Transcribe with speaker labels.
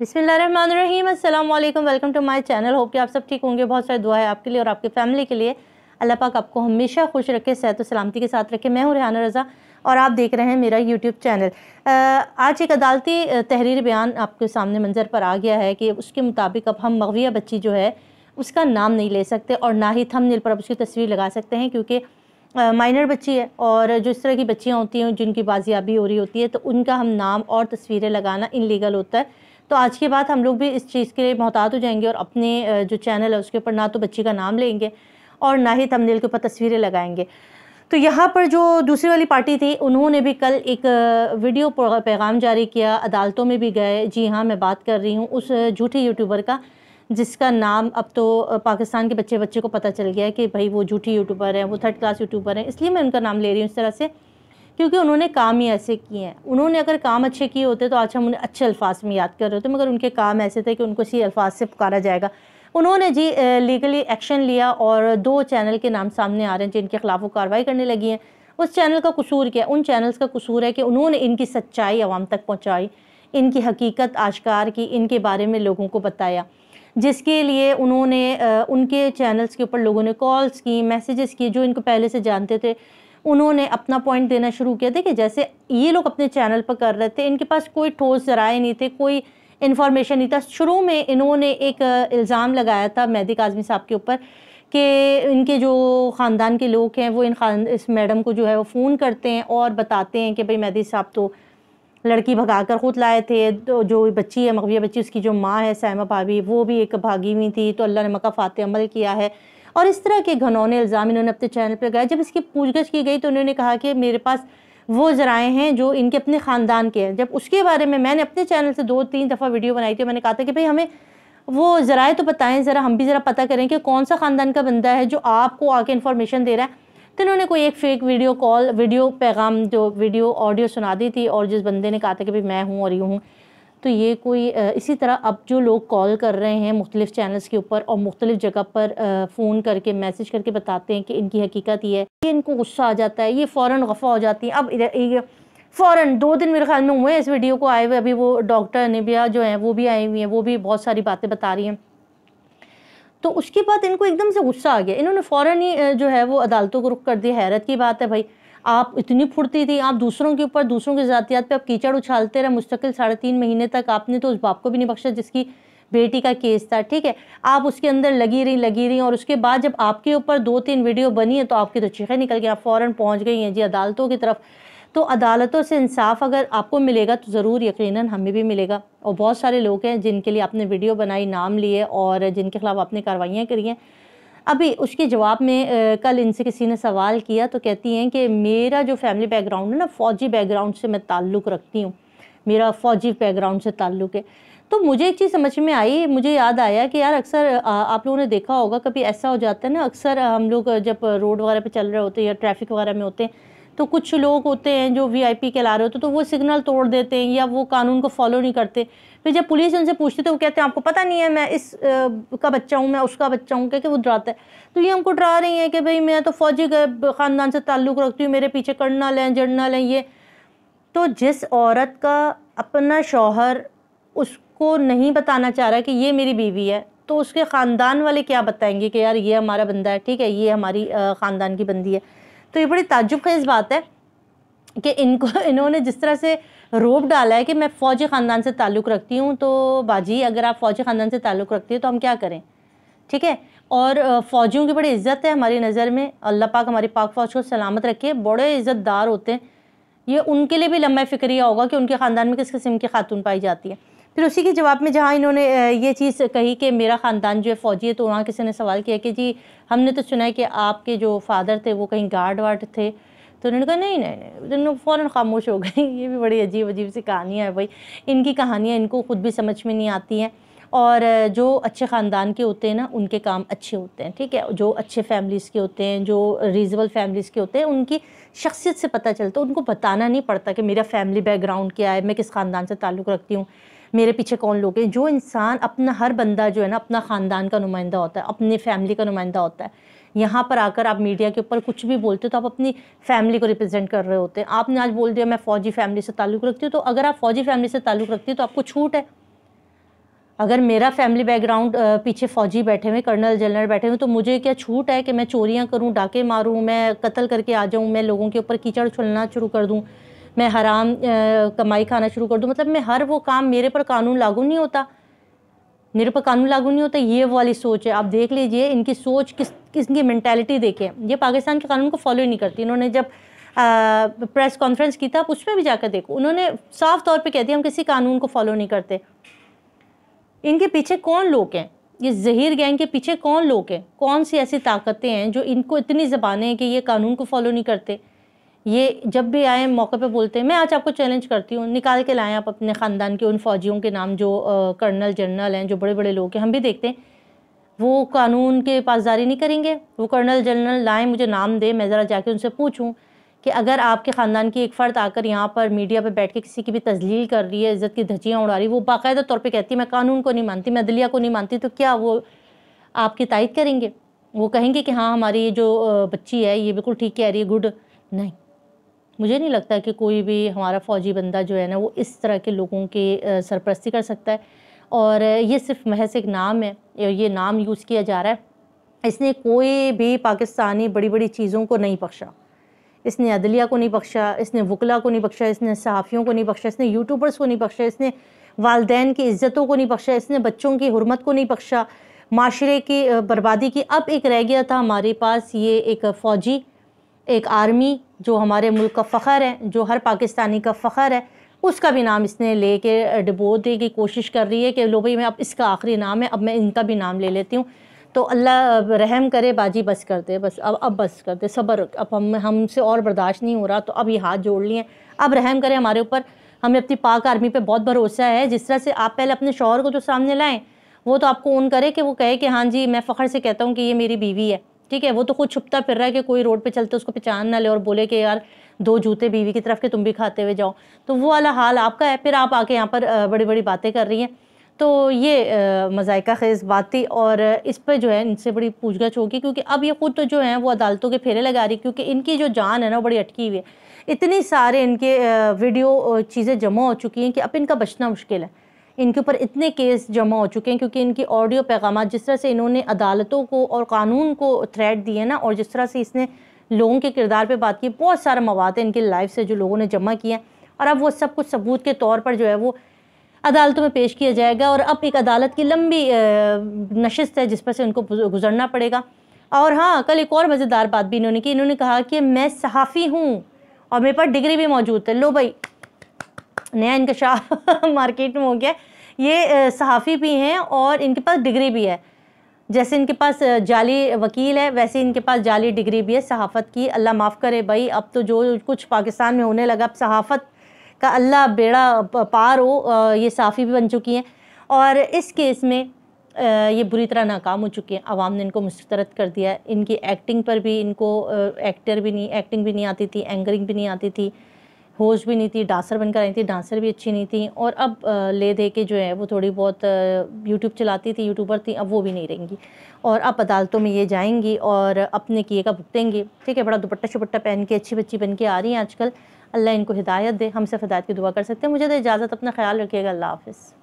Speaker 1: बिस्मिल्लाहिर्रहमानिर्रहीम, अस्सलाम वालेकुम, welcome to my channel. Hope कि आप सब ठीक होंगे। बहुत सारी दुआ है आपके लिए और आपकी फ़ैमिली के लिए। अल्लाह पाक आपको हमेशा खुश रखे, सेहत और सलामती के साथ रखे। मैं हूँ रेहाना रज़ा और आप देख रहे हैं मेरा यूट्यूब चैनल। आज एक अदालती तहरीर बयान आपके सामने मंजर पर आ गया है कि उसके मुताबिक अब हम मग़विया बच्ची जो है उसका नाम नहीं ले सकते और ना ही थंबनेल पर अब उसकी तस्वीर लगा सकते हैं, क्योंकि माइनर बच्ची है और जो इस तरह की बच्चियाँ होती हैं जिनकी बाजियाबी हो रही होती है तो उनका हम नाम और तस्वीरें लगाना इनलीगल होता है। तो आज के बाद हम लोग भी इस चीज़ के लिए मोहतात हो जाएंगे और अपने जो चैनल है उसके ऊपर ना तो बच्ची का नाम लेंगे और ना ही थंबनेल के ऊपर तस्वीरें लगाएंगे। तो यहाँ पर जो दूसरी वाली पार्टी थी उन्होंने भी कल एक वीडियो पैगाम जारी किया, अदालतों में भी गए। जी हाँ, मैं बात कर रही हूँ उस झूठी यूट्यूबर का जिसका नाम अब तो पाकिस्तान के बच्चे को पता चल गया है कि भाई वो झूठी यूट्यूबर है, वो थर्ड क्लास यूट्यूबर है। इसलिए मैं उनका नाम ले रही हूँ इस तरह से, क्योंकि उन्होंने काम ही ऐसे किए हैं। उन्होंने अगर काम अच्छे किए होते तो आज हम उन्हें अच्छे अल्फाज में याद कर रहे होते, मगर उनके काम ऐसे थे कि उनको इसी अल्फाज से पुकारा जाएगा। उन्होंने जी लीगली एक्शन लिया और 2 चैनल के नाम सामने आ रहे हैं जिनके खिलाफ वो कार्रवाई करने लगी हैं। उस चैनल का कसूर क्या है? उन चैनल्स का कसूर है कि उन्होंने इनकी सच्चाई आवाम तक पहुँचाई, इनकी हकीकत आश्कार की, इनके बारे में लोगों को बताया, जिसके लिए उन्होंने उनके चैनल्स के ऊपर लोगों ने कॉल्स की, मैसेजेस किए जो इनको पहले से जानते थे। उन्होंने अपना पॉइंट देना शुरू किया था कि जैसे ये लोग अपने चैनल पर कर रहे थे, इनके पास कोई ठोस ज़राए नहीं थे, कोई इन्फॉर्मेशन नहीं था। शुरू में इन्होंने एक इल्ज़ाम लगाया था मेहदी काज़मी साहब के ऊपर कि इनके जो ख़ानदान के लोग हैं वो इस मैडम को जो है वो फ़ोन करते हैं और बताते हैं कि भाई मेहदी साहब तो लड़की भगा कर ख़ुद लाए थे। तो जो बच्ची है मग़विया बच्ची, उसकी जो माँ है साइमा भाभी, वो भी एक भागी हुई थी, तो अल्लाह ने मकाफ़ात अमल किया है। और इस तरह के घनौने इल्ज़ाम इन्होंने अपने चैनल पर लगाए। जब इसकी पूछगछ की गई तो उन्होंने कहा कि मेरे पास वो ज़राए हैं जो इनके अपने ख़ानदान के हैं। जब उसके बारे में मैंने अपने चैनल से 2-3 दफ़ा वीडियो बनाई थी, मैंने कहा था कि भाई हमें वो ज़राए तो बताएं, ज़रा हम भी ज़रा पता करें कि कौन सा ख़ानदान का बंदा है जो आपको आके इन्फॉर्मेशन दे रहा है। तो इन्होंने कोई एक फ़ेक वीडियो पैगाम जो वीडियो ऑडियो सुना दी थी और जिस बंदे ने कहा था कि भाई मैं हूँ और यूँ हूँ। तो ये कोई इसी तरह अब जो लोग कॉल कर रहे हैं मुख्तलिफ़ चैनल्स के ऊपर और मुख्तलिफ़ जगह पर फ़ोन करके मैसेज करके बताते हैं कि इनकी हकीकत ये है, ये इनको गुस्सा आ जाता है, ये फ़ौरन ग़फ़ा हो जाती है। अब इधर फ़ौरन 2 दिन मेरे ख़्याल में हुए इस वीडियो को आए हुए। अभी वो डॉक्टर निबिया जो हैं वो भी आई हुई हैं, वो भी बहुत सारी बातें बता रही हैं। तो उसके बाद इनको एकदम से गुस्सा आ गया। इन्होंने फ़ौरन ही जो है वो अदालतों को रुख कर दिया। हैरत की बात है भाई, आप इतनी फुर्ती थी, आप दूसरों के ऊपर, दूसरों की ज़ातियात पे आप कीचड़ उछालते रहे मुस्तकिल 3.5 महीने तक। आपने तो उस बाप को भी नहीं बख्शा जिसकी बेटी का केस था, ठीक है। आप उसके अंदर लगी रही और उसके बाद जब आपके ऊपर 2-3 वीडियो बनी है तो आपकी तो चीखें निकल गई, आप फ़ौरन पहुँच गई हैं जी अदालतों की तरफ। तो अदालतों से इंसाफ अगर आपको मिलेगा तो ज़रूर यकीनन हमें भी मिलेगा। और बहुत सारे लोग हैं जिनके लिए आपने वीडियो बनाई, नाम लिए और जिनके खिलाफ आपने कार्रवाइयाँ करी हैं। अभी उसके जवाब में कल इनसे किसी ने सवाल किया तो कहती हैं कि मेरा जो फैमिली बैकग्राउंड है ना, फ़ौजी बैकग्राउंड से मैं ताल्लुक़ रखती हूँ, मेरा फ़ौजी बैकग्राउंड से ताल्लुक़ है। तो मुझे एक चीज़ समझ में आई, मुझे याद आया कि यार अक्सर आप लोगों ने देखा होगा कभी ऐसा हो जाता है ना, अक्सर हम लोग जब रोड वगैरह पे चल रहे होते हैं या ट्रैफिक वगैरह में होते हैं तो कुछ लोग होते हैं जो वीआईपी कहला रहे होते तो वो सिग्नल तोड़ देते हैं या वो कानून को फॉलो नहीं करते। फिर जब पुलिस उनसे पूछती तो वो कहते हैं आपको पता नहीं है मैं इस का बच्चा हूँ, मैं उसका बच्चा हूँ, कह के वो डराता है। तो ये हमको डरा रही हैं कि भाई मैं तो फ़ौजी ख़ानदान से ताल्लुक़ रखती हूँ, मेरे पीछे कर्नल हैं, जनरल हैं ये। तो जिस औरत का अपना शौहर उसको नहीं बताना चाह रहा कि ये मेरी बीवी है, तो उसके ख़ानदान वाले क्या बताएंगे कि यार ये हमारा बंदा है, ठीक है, ये हमारी ख़ानदान की बंदी है। तो ये बड़ी ताज्जुब ख़ेज़ बात है कि इन्होंने जिस तरह से रोब डाला है कि मैं फ़ौजी ख़ानदान से ताल्लुक़ रखती हूँ। तो बाजी अगर आप फ़ौजी ख़ानदान से ताल्लुक़ रखती है तो हम क्या करें, ठीक है। और फ़ौजियों की बड़ी इज़्ज़त है हमारी नज़र में, अल्लाह पाक हमारी पाक फ़ौज को सलामत रखे, बड़े इज़्ज़तदार होते हैं। ये उनके लिए भी लम्हा फ़िक्रिया होगा कि उनके ख़ानदान में किस किस्म की खातून पाई जाती है। फिर उसी के जवाब में जहाँ इन्होंने ये चीज़ कही कि मेरा ख़ानदान जो है फ़ौजी है, तो वहाँ किसी ने सवाल किया कि जी हमने तो सुना है कि आपके जो फ़ादर थे वो कहीं गार्ड वार्ड थे। तो उन्होंने कहा नहीं, फ़ौरन ख़ामोश हो गई। ये भी बड़ी अजीब सी कहानियाँ है भाई, इनकी कहानियाँ इनको ख़ुद भी समझ में नहीं आती हैं। और जो अच्छे ख़ानदान के होते हैं ना उनके काम अच्छे होते हैं, ठीक है। जो अच्छे फैमिलीज़ के होते हैं, जो रीज़नेबल फैमिलीज़ के होते हैं, उनकी शख्सियत से पता चलता है। उनको बताना नहीं पड़ता कि मेरा फैमिली बैकग्राउंड क्या है, मैं किस ख़ानदान से ताल्लुक़ रखती हूँ, मेरे पीछे कौन लोग हैं। जो इंसान अपना, हर बंदा जो है ना अपना ख़ानदान का नुमाइंदा होता है, अपनी फैमिली का नुमाइंदा होता है। यहाँ पर आकर आप मीडिया के ऊपर कुछ भी बोलते हो तो आप अपनी फैमिली को रिप्रेजेंट कर रहे होते हैं। आपने आज बोल दिया मैं फ़ौजी फैमिली से ताल्लुक़ रखती हूँ, तो अगर आप फ़ौजी फैमिली से ताल्लुक़ रखती हो तो आपको छूट है, अगर मेरा फैमिली बैकग्राउंड पीछे फ़ौजी बैठे हुए, कर्नल जनरल बैठे हुए, तो मुझे क्या छूट है कि मैं चोरियां करूं, डाके मारूं, मैं कत्ल करके आ जाऊं, मैं लोगों के ऊपर कीचड़ छुलना शुरू कर दूं, मैं हराम कमाई खाना शुरू कर दूं? मतलब मैं हर वो काम, मेरे पर कानून लागू नहीं होता, मेरे पर कानून लागू नहीं होता, ये वाली सोच है। आप देख लीजिए इनकी सोच, किसकी मेंटालिटी देखें। ये पाकिस्तान के कानून को फॉलो ही नहीं करती। इन्होंने जब प्रेस कॉन्फ्रेंस की था, आप उसमें भी जाकर देखो, उन्होंने साफ तौर पे कह दिया हम किसी कानून को फॉलो नहीं करते। इनके पीछे कौन लोग हैं? ये ज़हीर गैंग के पीछे कौन लोग हैं? कौन सी ऐसी ताकतें हैं जो इनको इतनी ज़बानें हैं कि ये कानून को फॉलो नहीं करते? ये जब भी आए मौके पे बोलते हैं। मैं आज आपको चैलेंज करती हूँ, निकाल के लाएं आप अपने ख़ानदान के उन फ़ौजियों के नाम जो कर्नल जनरल हैं, जो बड़े बड़े लोग हैं। हम भी देखते हैं वो कानून के पासदारी नहीं करेंगे। वो कर्नल जनरल लाएं, मुझे नाम दे, मैं ज़रा जाके उनसे पूछूं कि अगर आपके ख़ानदान की एक फ़र्द आकर यहाँ पर मीडिया पे बैठ के किसी की भी तजलील कर रही है, इज़्ज़त की धज्जियाँ उड़ा रही, वो बाकायदा तौर पे कहती है मैं कानून को नहीं मानती, मैं अदलिया को नहीं मानती, तो क्या वो आपकी तायद करेंगे? वो कहेंगे कि हाँ हमारी ये जो बच्ची है ये बिल्कुल ठीक कह रही है, गुड? नहीं, मुझे नहीं लगता कि कोई भी हमारा फ़ौजी बंदा जो है ना वो इस तरह के लोगों की सरपरस्ती कर सकता है। और ये सिर्फ महज एक नाम है, ये नाम यूज़ किया जा रहा है। इसने कोई भी पाकिस्तानी बड़ी बड़ी चीज़ों को नहीं बख्शा। इसने अदलिया को नहीं बख्शा, इसने वकला को नहीं बख्शा, इसने सहाफ़ियों को नहीं बख्शा, इसने यूट्यूबर्स को नहीं बख्शा, इसने वालदैन की इज़्ज़तों को नहीं बख्शा, इसने बच्चों की हुर्मत को नहीं बख्शा, माशरे की बर्बादी की। अब एक रह गया था हमारे पास ये एक फ़ौजी, एक आर्मी जो हमारे मुल्क का फ़ख्र है, जो हर पाकिस्तानी का फ़ख्र है, उसका भी नाम इसने लेके डुबोने की कोशिश कर रही है कि लो भाई मैं अब इसका आखिरी नाम है, अब मैं इनका भी नाम ले लेती हूँ। तो अल्लाह रहम करे, बाजी बस कर दे, बस अब बस कर दे, सब्र, अब हमसे और बर्दाश्त नहीं हो रहा, तो अब ये हाथ जोड़ लिए, अब रहम करे हमारे ऊपर। हमें अपनी पाक आर्मी पे बहुत भरोसा है। जिस तरह से आप पहले अपने शौहर को जो सामने लाएं, वो तो आपको ओन करे कि वो कहे कि हाँ जी मैं फ़ख्र से कहता हूँ कि ये मेरी बीवी है, ठीक है। वो तो खुद छुपता फिर रहा है कि कोई रोड पे चलते उसको पहचान ना ले और बोले कि यार 2 जूते बीवी की तरफ के तुम भी खाते हुए जाओ, तो वो वाला हाल आपका है। फिर आप आके यहाँ पर बड़ी बड़ी बातें कर रही हैं, तो ये मज़ाइका ख़ेज़ बात थी। और इस पर जो है इनसे बड़ी पूछगछ होगी, क्योंकि अब ये खुद तो जो है वो अदालतों के फेरे लगा रही, क्योंकि इनकी जो जान है ना बड़ी अटकी हुई है। इतनी सारे इनके वीडियो चीज़ें जमा हो चुकी हैं कि अब इनका बचना मुश्किल है। इनके ऊपर इतने केस जमा हो चुके हैं, क्योंकि इनकी ऑडियो पैगाम, जिस तरह से इन्होंने अदालतों को और कानून को थ्रेट दिए ना, और जिस तरह से इसने लोगों के किरदार पे बात की, बहुत सारा मवाद है इनकी लाइफ से जो लोगों ने जमा किया है, और अब वो सब कुछ सबूत के तौर पर जो है वो अदालतों में पेश किया जाएगा। और अब एक अदालत की लंबी नशिस्त है जिस पर से उनको गुजरना पड़ेगा। और हाँ, कल एक और मज़ेदार बात भी इन्होंने की। इन्होंने कहा कि मैं सहाफ़ी हूँ और मेरे पास डिग्री भी मौजूद है। लो भाई, नया इंकशाफ मार्केट में हो गया। ये सहाफ़ी भी हैं और इनके पास डिग्री भी है। जैसे इनके पास जाली वकील है, वैसे इनके पास जाली डिग्री भी है सहाफ़त की। अल्लाह माफ़ करे भाई, अब तो जो कुछ पाकिस्तान में होने लगा, अब सहाफ़त का अल्लाह बेड़ा पार हो। ये सहाफ़ी भी बन चुकी हैं और इस केस में ये बुरी तरह नाकाम हो चुकी हैं। आवाम ने इनको मुस्तरद कर दिया। इनकी एक्टिंग पर भी, इनको एक्टिंग भी नहीं आती थी, एंकरिंग भी नहीं आती थी, होस्ट भी नहीं थी, डांसर बनकर आई थी, डांसर भी अच्छी नहीं थी। और अब ले दे के जो है वो थोड़ी बहुत यूट्यूब चलाती थी, यूट्यूबर थी, अब वो भी नहीं रहेंगी। और अब अदालतों में ये जाएंगी और अपने किए का भुगतेंगी, ठीक है। बड़ा दुपट्टा शुपट्टा पहन के अच्छी बच्ची बन के आ रही हैं आजकल। अल्लाह इनको हिदायत दे। हम सिर्फ हिदायत की दुआ कर सकते हैं। मुझे तो इजाज़त, अपना ख्याल रखिएगा। अल्लाह हाफ़िज़।